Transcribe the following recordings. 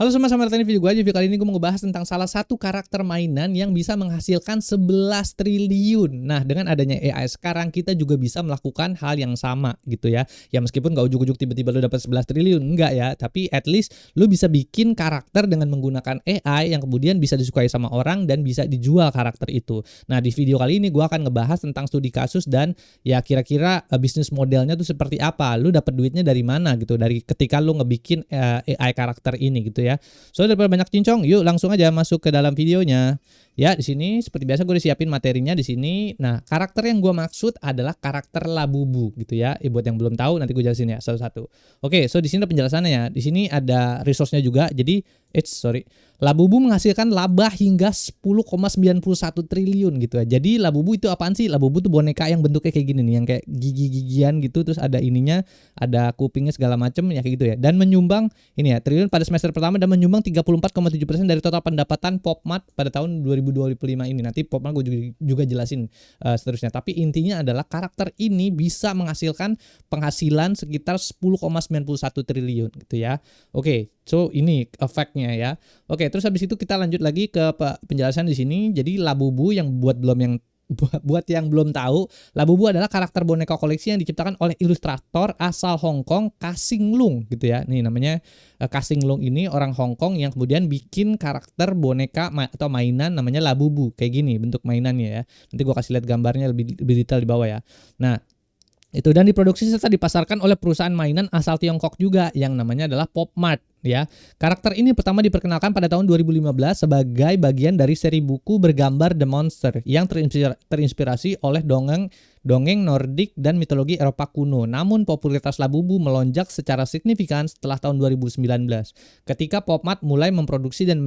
Halo semua, selamat datang di video gue aja. Video kali ini gue mau ngebahas tentang salah satu karakter mainan yang bisa menghasilkan 11 triliun. Nah, dengan adanya AI sekarang kita juga bisa melakukan hal yang sama gitu ya. Ya meskipun gak ujuk-ujuk tiba-tiba lu dapat 11 triliun, enggak ya. Tapi at least lu bisa bikin karakter dengan menggunakan AI yang kemudian bisa disukai sama orang dan bisa dijual karakter itu. Nah, di video kali ini gue akan ngebahas tentang studi kasus dan ya kira-kira bisnis modelnya tuh seperti apa. Lu dapat duitnya dari mana gitu. Dari ketika lu ngebikin AI karakter ini gitu ya. So daripada banyak cincong, yuk langsung aja masuk ke dalam videonya. Ya, di sini seperti biasa gue udah siapin materinya di sini. Nah, karakter yang gue maksud adalah karakter Labubu gitu ya. Buat yang belum tahu nanti gue jelasin ya satu-satu. Oke, so di sini ada penjelasannya ya. Di sini ada resource-nya juga. Jadi, Labubu menghasilkan laba hingga 10,91 triliun gitu ya. Jadi Labubu itu apaan sih? Labubu tuh boneka yang bentuknya kayak gini nih, yang kayak gigi-gigian gitu, terus ada ininya, ada kupingnya segala macem ya kayak gitu ya. Dan menyumbang ini ya, triliun pada semester pertama dan menyumbang 34,7% dari total pendapatan PopMart pada tahun 2025 ini. Nanti PopMart gue juga jelasin seterusnya. Tapi intinya adalah karakter ini bisa menghasilkan penghasilan sekitar 10,91 triliun gitu ya. Oke, so ini efeknya ya. Oke, terus habis itu kita lanjut lagi ke penjelasan di sini. Jadi Labubu yang buat yang belum tahu, Labubu adalah karakter boneka koleksi yang diciptakan oleh ilustrator asal Hong Kong, Ka-Sing Lung gitu ya. Nih namanya Ka-Sing Lung ini orang Hong Kong yang kemudian bikin karakter boneka atau mainan namanya Labubu. Kayak gini bentuk mainannya ya. Nanti gua kasih lihat gambarnya lebih detail di bawah ya. Nah, itu dan diproduksi serta dipasarkan oleh perusahaan mainan asal Tiongkok juga yang namanya adalah PopMart ya. Karakter ini pertama diperkenalkan pada tahun 2015 sebagai bagian dari seri buku bergambar The Monster yang terinspirasi oleh dongeng Nordik dan mitologi Eropa kuno. Namun popularitas Labubu melonjak secara signifikan setelah tahun 2019 ketika PopMart mulai memproduksi dan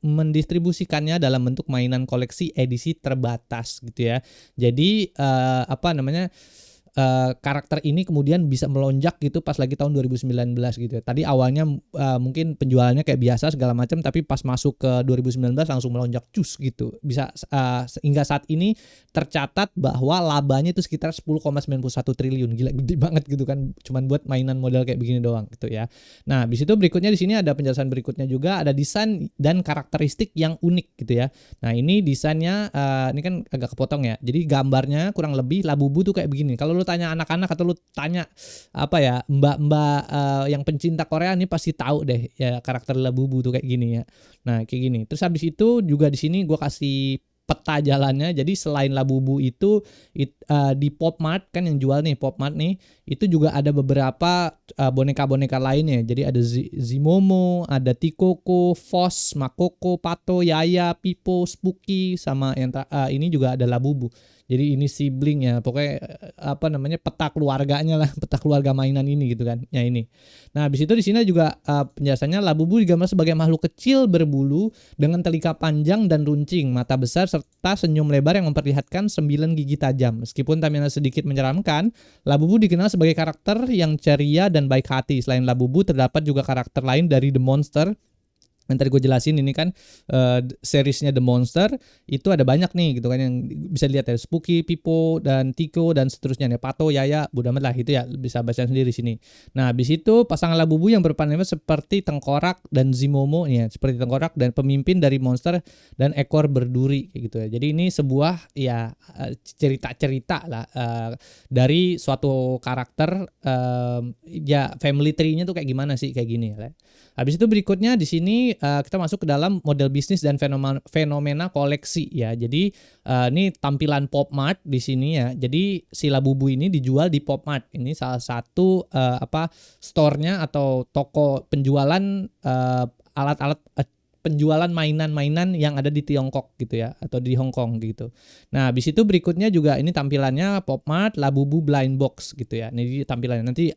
mendistribusikannya dalam bentuk mainan koleksi edisi terbatas gitu ya. Jadi karakter ini kemudian bisa melonjak gitu pas lagi tahun 2019 gitu ya. Tadi awalnya mungkin penjualannya kayak biasa segala macam, tapi pas masuk ke 2019 langsung melonjak cus gitu. Bisa hingga saat ini tercatat bahwa labanya itu sekitar 10,91 triliun. Gila, gede banget gitu kan, cuman buat mainan model kayak begini doang gitu ya. Nah, habis itu berikutnya di sini ada penjelasan berikutnya juga, ada desain dan karakteristik yang unik gitu ya. Nah, ini desainnya ini kan agak kepotong ya. Jadi gambarnya kurang lebih Labubu tuh kayak begini. Kalau lu tanya anak-anak atau lu tanya mbak-mbak yang pencinta Korea nih pasti tahu deh ya karakter Labubu tuh kayak gini ya. Nah, kayak gini. Terus habis itu juga di sini gua kasih peta jalannya. Jadi selain Labubu itu di PopMart kan yang jual nih PopMart nih, itu juga ada beberapa boneka-boneka lainnya. Jadi ada Zimomo, ada Tikoko, Foss, Makoko, Pato, Yaya, Pipo, Spooky, sama yang ini juga ada Labubu. Jadi ini sibling ya, pokoknya peta keluarganya lah, peta keluarga mainan ini gitu kan. Ya ini. Nah, habis itu di sini juga penjelasannya Labubu digambar sebagai makhluk kecil berbulu dengan telinga panjang dan runcing, mata besar serta senyum lebar yang memperlihatkan 9 gigi tajam. Meskipun tampilannya sedikit menyeramkan, Labubu dikenal sebagai karakter yang ceria dan baik hati. Selain Labubu terdapat juga karakter lain dari The Monster. Yang tadi gue jelasin ini kan seriesnya The Monster itu ada banyak nih gitu kan yang bisa dilihat ya, Spooky, Pipo dan Tiko dan seterusnya nih, Pato, Yaya, bodo amat lah itu ya, bisa baca sendiri sini. Nah, habis itu pasangan Labubu yang berperan seperti tengkorak dan Zimomo ya, seperti tengkorak dan pemimpin dari monster dan ekor berduri kayak gitu ya. Jadi ini sebuah ya cerita-cerita lah dari suatu karakter ya family tree-nya tuh kayak gimana sih kayak gini ya. Habis itu berikutnya di sini kita masuk ke dalam model bisnis dan fenomena koleksi ya. Jadi ini tampilan PopMart di sini ya. Jadi si Labubu ini dijual di PopMart. Ini salah satu store-nya atau toko penjualan alat-alat penjualan mainan-mainan yang ada di Tiongkok gitu ya, atau di Hong Kong gitu. Nah, habis itu berikutnya juga ini tampilannya PopMart Labubu blind box gitu ya. Ini tampilannya. Nanti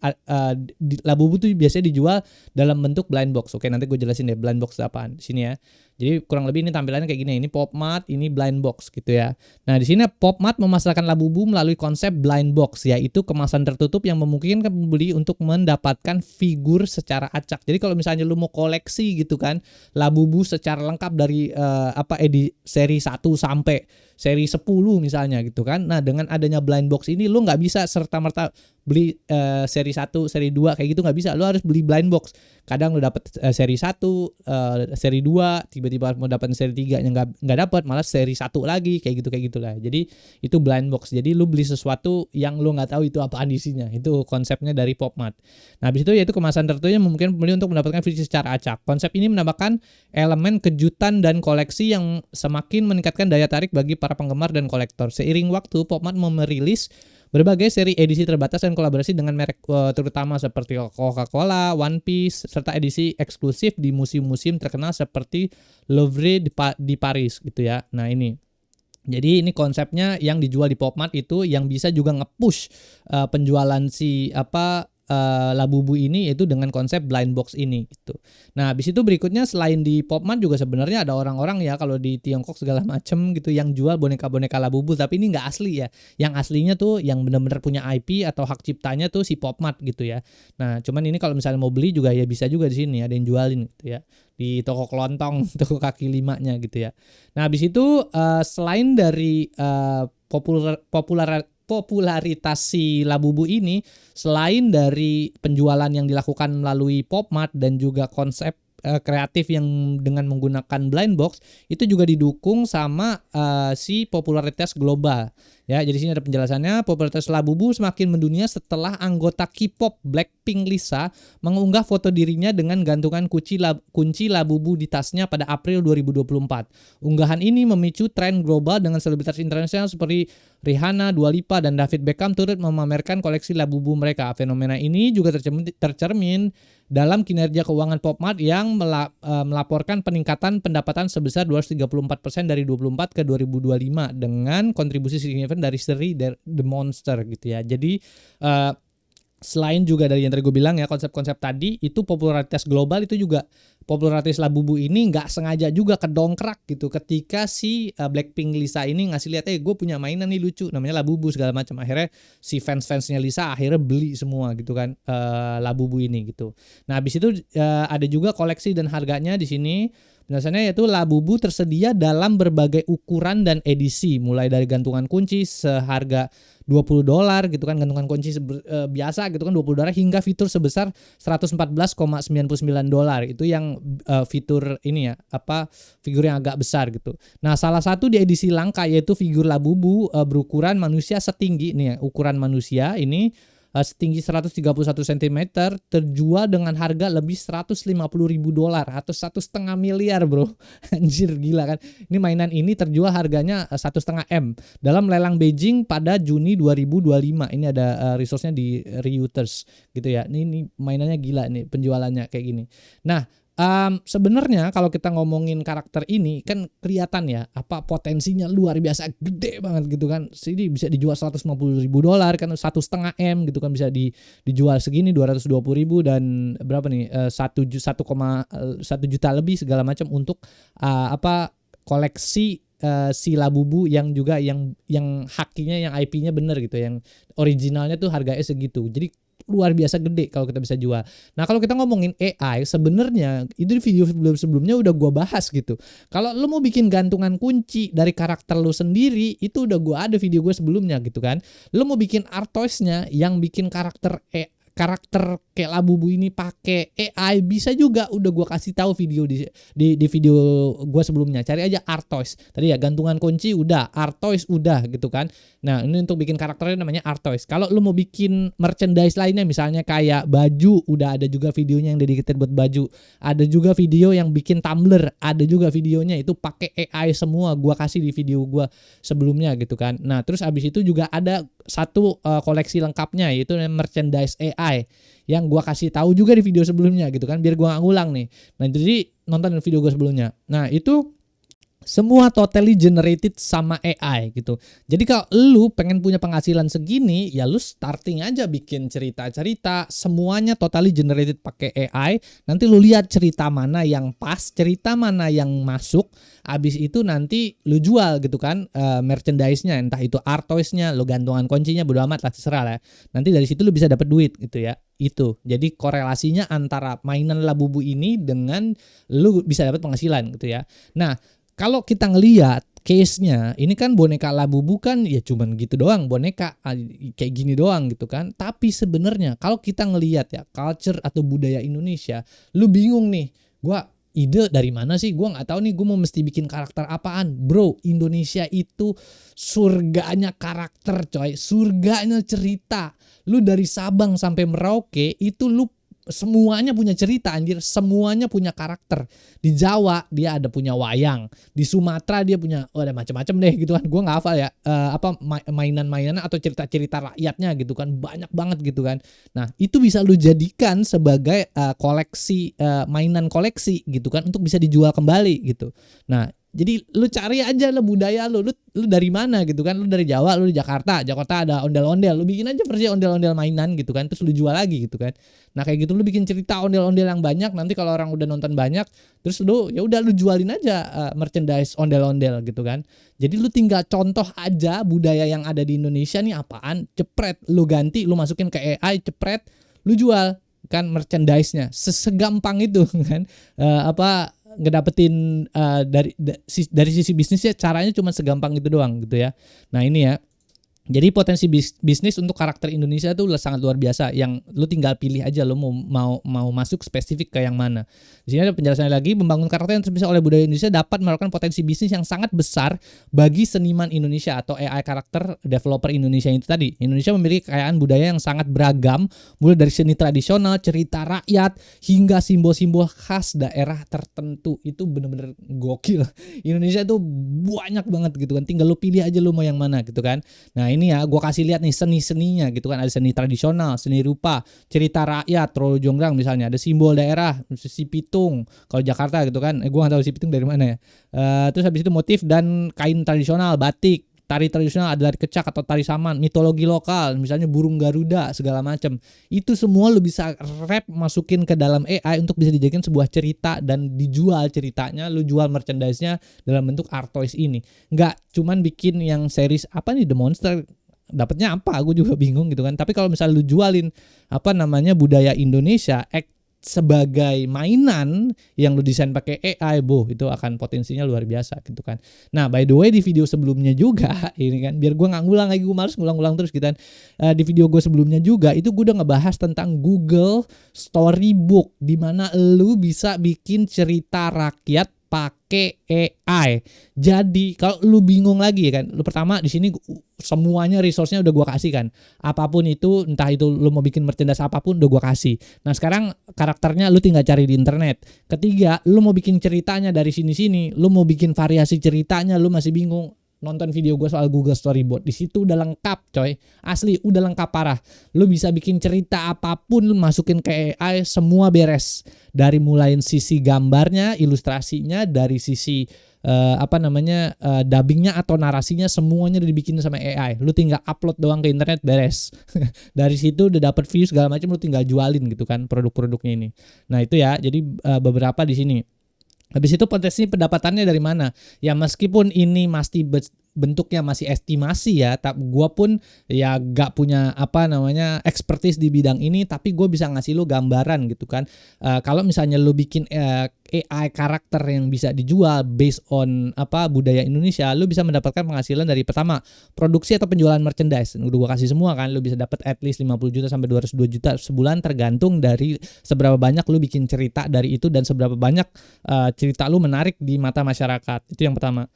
Labubu tuh biasanya dijual dalam bentuk blind box. Oke, nanti gue jelasin deh blind box apaan di sini ya. Jadi kurang lebih ini tampilannya kayak gini. Ini PopMart, ini blind box gitu ya. Nah, di sini PopMart memasarkan Labubu melalui konsep blind box, yaitu kemasan tertutup yang memungkinkan pembeli untuk mendapatkan figur secara acak. Jadi kalau misalnya lu mau koleksi gitu kan, Labubu secara lengkap dari seri 1 sampai seri 10 misalnya gitu kan. Nah, dengan adanya blind box ini lu nggak bisa serta-merta beli seri 1, seri 2 kayak gitu, nggak bisa. Lu harus beli blind box. Kadang lu dapet seri 1, seri 2, tiba-tiba mau dapat seri 3 yang nggak dapat, malah seri 1 lagi kayak gitulah. Jadi itu blind box. Jadi lu beli sesuatu yang lu nggak tahu itu apaan isinya. Itu konsepnya dari PopMart. Nah, habis itu yaitu kemasan tertentu yang memungkinkan pembeli untuk mendapatkan fitur secara acak. Konsep ini menambahkan elemen kejutan dan koleksi yang semakin meningkatkan daya tarik bagi para penggemar dan kolektor. Seiring waktu, PopMart merilis berbagai seri edisi terbatas dan kolaborasi dengan merek terutama seperti Coca-Cola, One Piece, serta edisi eksklusif di museum-museum terkenal seperti Louvre di Paris gitu ya. Nah, ini. Jadi ini konsepnya yang dijual di PopMart itu yang bisa juga nge-push penjualan si Labubu ini, yaitu dengan konsep blind box ini gitu. Nah, habis itu berikutnya selain di PopMart juga sebenarnya ada orang-orang ya kalau di Tiongkok segala macem gitu yang jual boneka-boneka Labubu, tapi ini nggak asli ya. Yang aslinya tuh yang benar-benar punya IP atau hak ciptanya tuh si PopMart gitu ya. Nah, cuman ini kalau misalnya mau beli juga ya bisa juga di sini ada yang jualin gitu ya. Di toko kelontong, toko kaki limanya gitu ya. Nah, habis itu selain dari popularitas si Labubu ini, selain dari penjualan yang dilakukan melalui PopMart dan juga konsep kreatif yang dengan menggunakan blind box, itu juga didukung sama si popularitas global. Ya, jadi sini ada penjelasannya. Popularitas Labubu semakin mendunia setelah anggota K-pop Blackpink Lisa mengunggah foto dirinya dengan gantungan kunci Labubu di tasnya pada April 2024. Unggahan ini memicu tren global dengan selebritas internasional seperti Rihanna, Dua Lipa, dan David Beckham turut memamerkan koleksi Labubu mereka. Fenomena ini juga tercermin dalam kinerja keuangan PopMart yang melaporkan peningkatan pendapatan sebesar 234% dari 2024 ke 2025 dengan kontribusi signifikan dari seri The Monster gitu ya. Jadi selain juga dari yang tadi gue bilang ya, konsep-konsep tadi itu popularitas global, itu juga popularitas Labubu ini nggak sengaja juga kedongkrak gitu ketika si Blackpink Lisa ini ngasih lihat, gue punya mainan nih lucu namanya Labubu segala macam. Akhirnya si fans-fansnya Lisa akhirnya beli semua gitu kan Labubu ini gitu. Nah, habis itu ada juga koleksi dan harganya di sini. Biasanya yaitu Labubu tersedia dalam berbagai ukuran dan edisi, mulai dari gantungan kunci seharga $20 gitu kan, gantungan kunci biasa gitu kan $20, hingga fitur sebesar $114,99. Itu yang fitur ini ya, figur yang agak besar gitu. Nah, salah satu di edisi langka yaitu figur Labubu berukuran manusia setinggi nih ya, ukuran manusia ini setinggi 131 cm terjual dengan harga lebih $150.000 atau 1,5 miliar bro. Anjir, gila kan. Ini mainan ini terjual harganya 1,5 M dalam lelang Beijing pada Juni 2025. Ini ada resource-nya di Reuters gitu ya. Ini mainannya gila nih penjualannya kayak gini. Nah, sebenarnya kalau kita ngomongin karakter ini kan kelihatan ya potensinya luar biasa gede banget gitu kan. Sini bisa dijual $150.000 kan, 1,5 M gitu kan, bisa dijual segini 220.000 dan berapa nih 1 juta lebih segala macam untuk koleksi si Labubu yang juga yang hakinya, yang IP-nya bener gitu, yang originalnya tuh harganya segitu. Jadi luar biasa gede kalau kita bisa jual. Nah, kalau kita ngomongin AI, sebenarnya itu di video sebelumnya udah gua bahas gitu. Kalau lu mau bikin gantungan kunci dari karakter lu sendiri, itu udah gua ada video gua sebelumnya gitu kan. Lu mau bikin art toys-nya yang bikin karakter kayak Labubu ini pakai AI bisa juga, udah gua kasih tahu video di video gua sebelumnya. Cari aja art toys. Tadi ya gantungan kunci udah, art toys udah gitu kan. Nah, ini untuk bikin karakternya namanya art toys. Kalau lu mau bikin merchandise lainnya misalnya kayak baju, udah ada juga videonya yang dedicated buat baju. Ada juga video yang bikin tumbler, ada juga videonya itu pakai AI semua, gua kasih di video gua sebelumnya gitu kan. Nah, terus abis itu juga ada satu koleksi lengkapnya yaitu merchandise AI yang gua kasih tahu juga di video sebelumnya gitu kan, biar gua nggak ngulang nih. Nah, jadi nonton video gua sebelumnya. Nah, itu semua totally generated sama AI gitu. Jadi kalau lu pengen punya penghasilan segini, ya lu starting aja bikin cerita-cerita semuanya totally generated pakai AI. Nanti lu lihat cerita mana yang pas, cerita mana yang masuk. Abis itu nanti lu jual gitu kan merchandise-nya, entah itu art toys-nya, lu gantungan kuncinya, bodo amat lah, terserah lah. Nanti dari situ lu bisa dapat duit gitu ya. Itu. Jadi korelasinya antara mainan Labubu ini dengan lu bisa dapat penghasilan gitu ya. Nah, kalau kita ngelihat case-nya ini kan boneka Labubu kan ya cuman gitu doang, boneka kayak gini doang gitu kan. Tapi sebenarnya kalau kita ngelihat ya culture atau budaya Indonesia, lu bingung nih, gua ide dari mana sih? Gua nggak tahu nih, gua mau mesti bikin karakter apaan. Bro, Indonesia itu surganya karakter coy, surganya cerita. Lu dari Sabang sampai Merauke itu lu semuanya punya cerita anjir, semuanya punya karakter. Di Jawa dia ada punya wayang, di Sumatera dia punya ada macam-macam deh gitu kan. Gua nggak hafal ya mainan-mainan atau cerita-cerita rakyatnya gitu kan, banyak banget gitu kan. Nah, itu bisa lu jadikan sebagai koleksi mainan koleksi gitu kan, untuk bisa dijual kembali gitu. Nah, jadi lu cari aja lah budaya lu dari mana gitu kan, lu dari Jawa, lu di Jakarta ada ondel-ondel, lu bikin aja versi ondel-ondel mainan gitu kan, terus lu jual lagi gitu kan. Nah kayak gitu lu bikin cerita ondel-ondel yang banyak, nanti kalau orang udah nonton banyak, terus lu ya udah lu jualin aja merchandise ondel-ondel gitu kan. Jadi lu tinggal contoh aja budaya yang ada di Indonesia nih apaan, cepret lu ganti, lu masukin ke AI, cepret, lu jual kan merchandise-nya. Segampang itu kan. Ngedapetin dari sisi bisnisnya caranya cuma segampang itu doang gitu ya. Nah ini ya, jadi potensi bisnis untuk karakter Indonesia tuh sangat luar biasa, yang lu tinggal pilih aja lu mau masuk spesifik ke yang mana. Di sini ada penjelasannya lagi, membangun karakter yang terpisah oleh budaya Indonesia dapat merupakan potensi bisnis yang sangat besar bagi seniman Indonesia atau AI karakter developer Indonesia itu tadi. Indonesia memiliki kekayaan budaya yang sangat beragam, mulai dari seni tradisional, cerita rakyat, hingga simbol-simbol khas daerah tertentu. Itu bener-bener gokil. Indonesia tuh banyak banget gitu kan, tinggal lu pilih aja lu mau yang mana gitu kan. Nah ini ya, gue kasih lihat nih seni-seninya gitu kan. Ada seni tradisional, seni rupa, cerita rakyat, Trolo Jonggrang misalnya. Ada simbol daerah, si Pitung. Kalau Jakarta gitu kan, gue gak tahu si Pitung dari mana ya. Terus habis itu motif dan kain tradisional, batik. Tari tradisional ada dari kecak atau tari saman, mitologi lokal, misalnya burung Garuda, segala macam. Itu semua lu bisa rap masukin ke dalam AI untuk bisa dijadikan sebuah cerita dan dijual ceritanya, lu jual merchandise-nya dalam bentuk art toys ini. Nggak cuman bikin yang series apa nih The Monster, dapatnya apa? Gue juga bingung gitu kan. Tapi kalau misalnya lu jualin budaya Indonesia sebagai mainan yang lu desain pakai AI, itu akan potensinya luar biasa gitu kan. Nah by the way, di video sebelumnya juga ini kan, biar gue nggak ngulang lagi, gue males ngulang-ngulang terus gitu kan. Di video gue sebelumnya juga itu gue udah ngebahas tentang Google Storybook, di mana lu bisa bikin cerita rakyat pakai AI. Jadi kalau lu bingung lagi ya kan, lu pertama di sini semuanya resource-nya udah gua kasih kan. Apapun itu, entah itu lu mau bikin merchandise apapun udah gua kasih. Nah, sekarang karakternya lu tinggal cari di internet. Ketiga, lu mau bikin ceritanya dari sini-sini, lu mau bikin variasi ceritanya lu masih bingung, nonton video gue soal Google Storyboard. Di situ udah lengkap coy, asli udah lengkap parah. Lu bisa bikin cerita apapun, lu masukin ke AI, semua beres. Dari mulai sisi gambarnya, ilustrasinya, dari sisi dubbingnya atau narasinya, semuanya udah dibikin sama AI. Lu tinggal upload doang ke internet, beres. Dari situ udah dapet view segala macam, lu tinggal jualin gitu kan produk-produknya ini. Nah itu ya, jadi beberapa di sini. Habis itu potensi pendapatannya dari mana? Ya meskipun ini masih bentuknya masih estimasi ya, gua pun ya gak punya expertise di bidang ini, tapi gue bisa ngasih lu gambaran gitu kan. Kalau misalnya lu bikin AI karakter yang bisa dijual based on budaya Indonesia, lu bisa mendapatkan penghasilan dari pertama produksi atau penjualan merchandise. Udah gua kasih semua kan, lu bisa dapat at least 50 juta sampai 202 juta sebulan, tergantung dari seberapa banyak lu bikin cerita dari itu dan seberapa banyak cerita lu menarik di mata masyarakat. Itu yang pertama.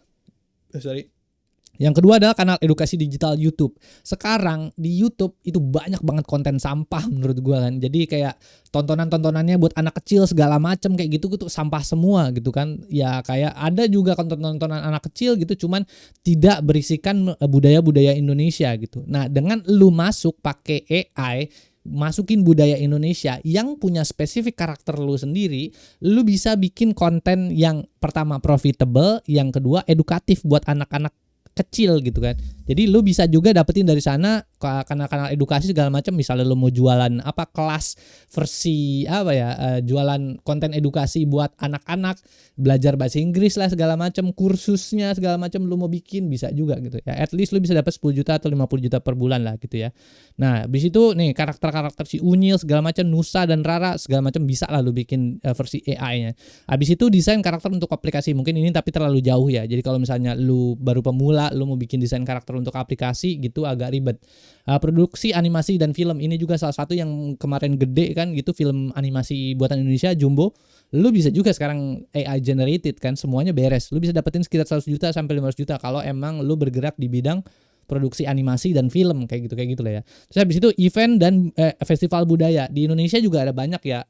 Yang kedua adalah kanal edukasi digital YouTube. Sekarang di YouTube itu banyak banget konten sampah menurut gue kan. Jadi kayak tontonannya buat anak kecil segala macam kayak gitu tuh sampah semua gitu kan. Ya kayak ada juga tontonan anak kecil gitu, cuman tidak berisikan budaya-budaya Indonesia gitu. Nah dengan lu masuk pakai AI, masukin budaya Indonesia yang punya spesifik karakter lu sendiri, lu bisa bikin konten yang pertama profitable, yang kedua edukatif buat anak-anak kecil gitu kan. Jadi lu bisa juga dapetin dari sana kanal-kanal edukasi segala macam. Misalnya lu mau jualan apa kelas versi apa ya, jualan konten edukasi buat anak-anak, belajar bahasa Inggris lah segala macam, kursusnya segala macam lu mau bikin bisa juga gitu ya. At least lu bisa dapat 10 juta atau 50 juta per bulan lah gitu ya. Nah, habis itu nih karakter-karakter si Unyil segala macam, Nusa dan Rara segala macam bisa lah lu bikin versi AI-nya. Habis itu desain karakter untuk aplikasi. Mungkin ini tapi terlalu jauh ya. Jadi kalau misalnya lu baru pemula, lu mau bikin desain karakter untuk aplikasi gitu agak ribet. Produksi animasi dan film ini juga salah satu yang kemarin gede kan gitu, film animasi buatan Indonesia Jumbo. Lu bisa juga sekarang AI generated kan, semuanya beres. Lu bisa dapetin sekitar 100 juta sampai 500 juta kalau emang lu bergerak di bidang produksi animasi dan film kayak gitu lah ya. Terus habis itu event dan festival budaya di Indonesia juga ada banyak ya,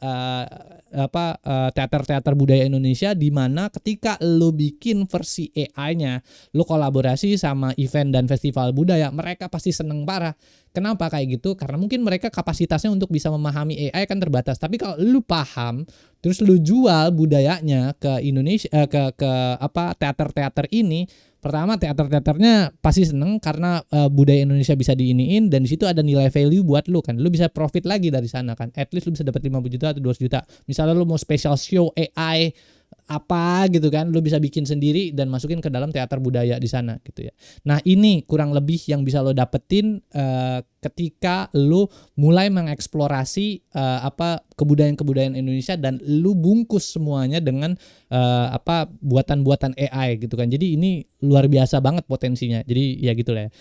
teater-teater budaya Indonesia di mana ketika lu bikin versi AI-nya, lu kolaborasi sama event dan festival budaya, mereka pasti seneng parah. Kenapa kayak gitu? Karena mungkin mereka kapasitasnya untuk bisa memahami AI kan terbatas. Tapi kalau lu paham, terus lu jual budayanya ke Indonesia, ke teater-teater ini, pertama teater-teaternya pasti seneng karena budaya Indonesia bisa diiniin, dan di situ ada nilai value buat lu kan. Lu bisa profit lagi dari sana kan. At least lu bisa dapat 50 juta atau 200 juta. Misalnya lu mau special show AI apa gitu kan, lu bisa bikin sendiri dan masukin ke dalam teater budaya di sana gitu ya. Nah, ini kurang lebih yang bisa lo dapetin ketika lu mulai mengeksplorasi kebudayaan-kebudayaan Indonesia dan lu bungkus semuanya dengan buatan-buatan AI gitu kan. Jadi ini luar biasa banget potensinya. Jadi ya gitu lah ya.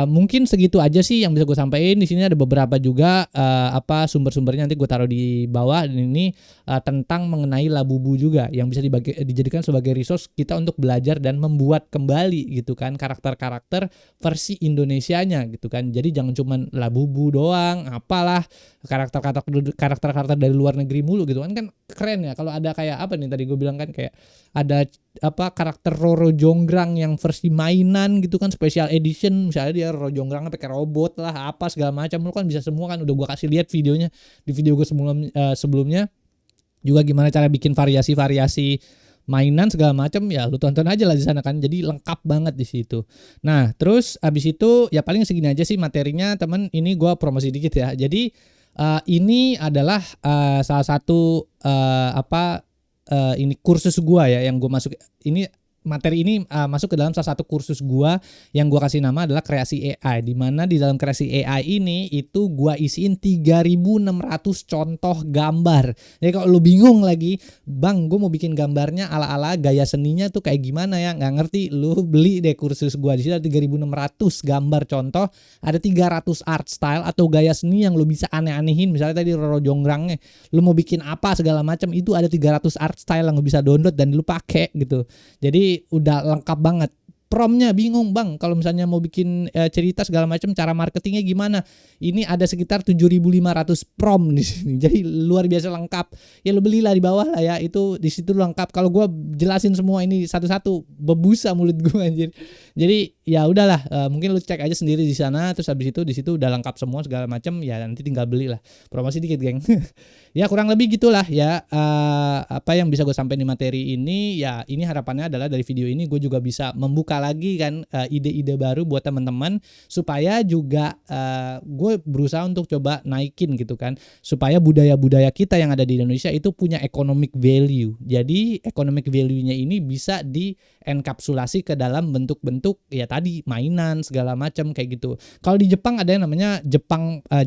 Mungkin segitu aja sih yang bisa gue sampaikan. Di sini ada beberapa juga sumber-sumbernya, nanti gue taruh di bawah. Dan ini tentang mengenai Labubu juga yang bisa dijadikan sebagai resource kita untuk belajar dan membuat kembali gitu kan karakter-karakter versi Indonesianya gitu kan. Jadi jangan cuman Labubu doang, apalah karakter-karakter dari luar negeri mulu gitu kan keren ya. Kalau ada kayak apa nih tadi gue bilang kan, kayak ada karakter Roro Jonggrang yang versi mainan gitu kan, special edition, misalnya dia Roro Jonggrangnya pakai robot lah apa segala macam, lu kan bisa semua kan. Udah gue kasih lihat videonya di video gue sebelumnya juga gimana cara bikin variasi-variasi mainan segala macam ya, lu tonton aja lah di sana kan. Jadi lengkap banget di situ. Nah, terus abis itu ya paling segini aja sih materinya teman. Ini gua promosi dikit ya. Jadi ini adalah salah satu ini kursus gua ya yang gua masuk. Ini materi ini masuk ke dalam salah satu kursus gua yang gua kasih nama adalah kreasi AI, di mana di dalam kreasi AI ini itu gua isiin 3.600 contoh gambar. Jadi kalau lu bingung lagi, Bang, gua mau bikin gambarnya ala-ala gaya seninya tuh kayak gimana ya, nggak ngerti, lu beli deh kursus gua. Di sini ada 3.600 gambar contoh, ada 300 art style atau gaya seni yang lu bisa aneh-anehin. Misalnya tadi Roro Jonggrangnya, lu mau bikin apa segala macam, itu ada 300 art style yang lu bisa download dan lu pakai gitu. Jadi udah lengkap banget. Promnya bingung, Bang, kalau misalnya mau bikin cerita segala macam, cara marketingnya gimana? Ini ada sekitar 7.500 prom di sini. Jadi luar biasa lengkap. Ya lu belilah di bawah lah ya. Itu di situ lengkap. Kalau gua jelasin semua ini satu-satu bebusa mulut gua anjir. Jadi ya udahlah, mungkin lu cek aja sendiri di sana. Terus habis itu di situ udah lengkap semua segala macam, ya nanti tinggal belilah. Promosi dikit, geng. Ya kurang lebih gitulah ya. Apa yang bisa gue sampaikan di materi ini ya, ini harapannya adalah dari video ini gue juga bisa membuka lagi kan ide-ide baru buat teman-teman, supaya juga gue berusaha untuk coba naikin gitu kan, supaya budaya-budaya kita yang ada di Indonesia itu punya economic value. Jadi economic value-nya ini bisa dienkapsulasi ke dalam bentuk-bentuk ya tadi mainan segala macam kayak gitu. Kalau di Jepang ada yang namanya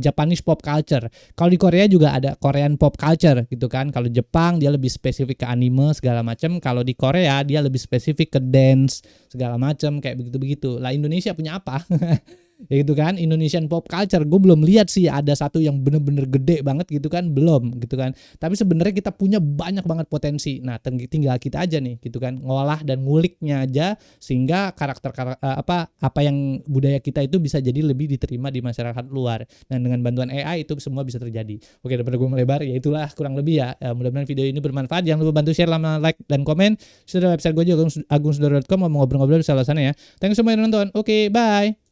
Japanese pop culture. Kalau di Korea juga ada Korean pop culture gitu kan. Kalau Jepang dia lebih spesifik ke anime segala macam. Kalau di Korea dia lebih spesifik ke dance segala macam kayak begitu-begitu. Lah Indonesia punya apa? Ya gitu kan, Indonesian pop culture gue belum lihat sih ada satu yang bener-bener gede banget gitu kan, belum gitu kan. Tapi sebenarnya kita punya banyak banget potensi. Nah, tinggal kita aja nih gitu kan, ngolah dan nguliknya aja sehingga karakter apa yang budaya kita itu bisa jadi lebih diterima di masyarakat luar. Dan dengan bantuan AI itu semua bisa terjadi. Oke, daripada gue melebar, ya itulah kurang lebih ya. Mudah-mudahan video ini bermanfaat. Jangan lupa bantu share, like dan komen. Sudah website gue juga agungsudoro.com, mau ngobrol-ngobrol di sana ya. Thanks semua yang nonton. Oke, bye.